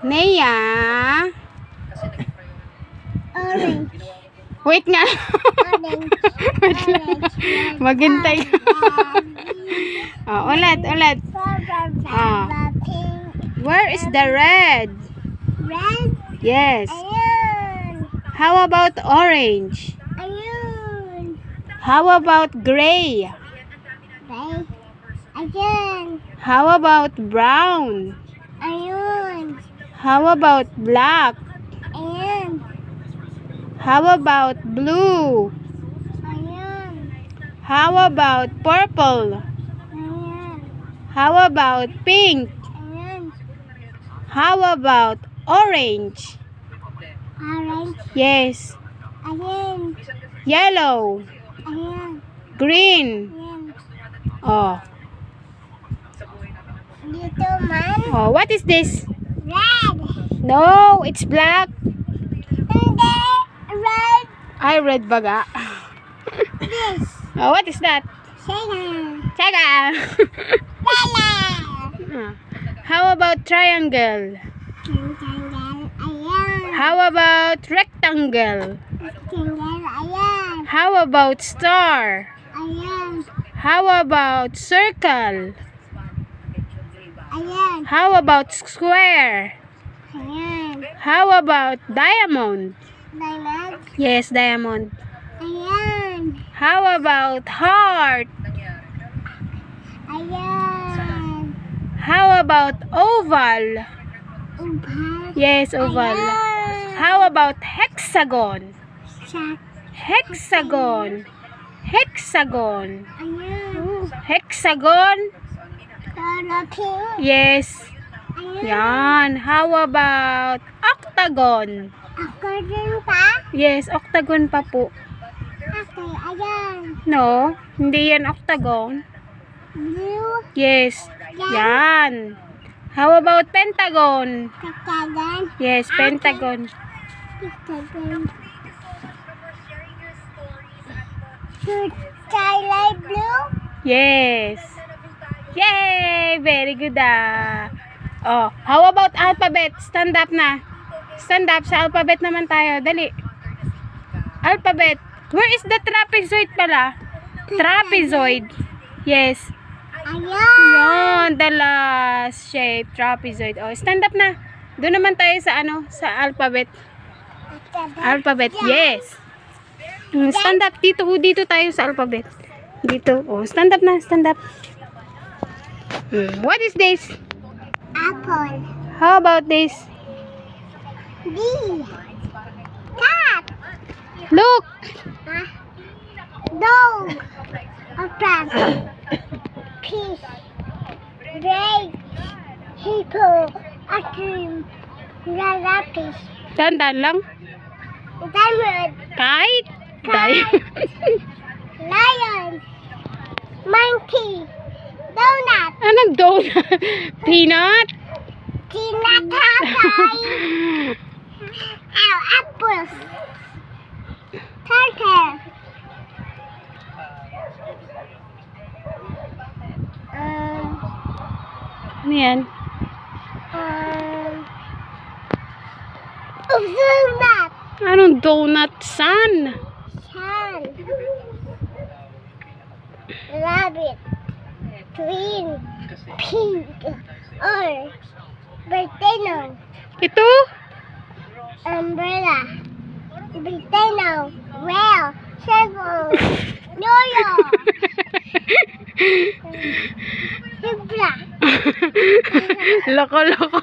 Nea. Orange. Wait nga. Orange. Orange. Maghintay ka. Ulit. Ah. Pink. Where is the red? Red. Yes. Ayun. How about orange? Ayun. How about gray? Right. Ayun. How about brown? Ayun. How about black? Ayun. How about blue? Ayun. How about purple? Ayun. How about pink? Ayun. How about orange? Orange. Yes. Ayun. Yellow. Ayun. Green. Ayun. Oh. Dito man. Oh, what is this? Red. No, it's black. Hindi. Red. I red baga. This. Oh, what is that? Second. Tsaga. Yellow. How about triangle? Rectangle. Ayun. How about rectangle? Rectangle. Ayun. How about star? Ayun. How about circle? Ayun. How about square? Ayun. How about diamond? Diamond. Yes, diamond. Ayun. How about heart? Ayun. How about oval? Ubal. Yes, oval. Ayun. How about hexagon? Sa. Hexagon. Hexagon. Ayun. Hexagon? Color pink. Yes. Ayun. Yan. How about octagon? Ako din pa. Yes, octagon pa po. Okay. Ayun. No, hindi yan octagon. Blue. Yes. Yan. How about pentagon? Pentagon. Yes, pentagon. Pentagon. Should light blue? Yes. Yay! Very good Oh, how about alphabet? Stand up na. Stand up. Sa alphabet naman tayo. Dali. Alphabet. Where is the trapezoid pala? Trapezoid. Yes. Ayun. Yan. The last shape. Trapezoid. Oh, stand up na. Doon naman tayo sa sa alphabet. Alphabet. Yes. Stand up. Dito tayo sa alphabet. Dito. Oh, stand up na. Stand up. What is this? Apple. How about this? D. Cat. Look. Dog. A plant. Fish. Bread. Hippo. A dream. Lalapis. Dandan lang. Diamond. Kite. Lion. Monkey. Donut. Anong donut? Peanut? Tinatapay. Apples. Turtle. Ano yan? Donut. Anong donut? Sun. Sun. Rabbit. Green. Pink. Or. Volcano. Ito? Umbrella. Volcano. Whale. Shovel. Yo-yo. Zebra. Loko-loko.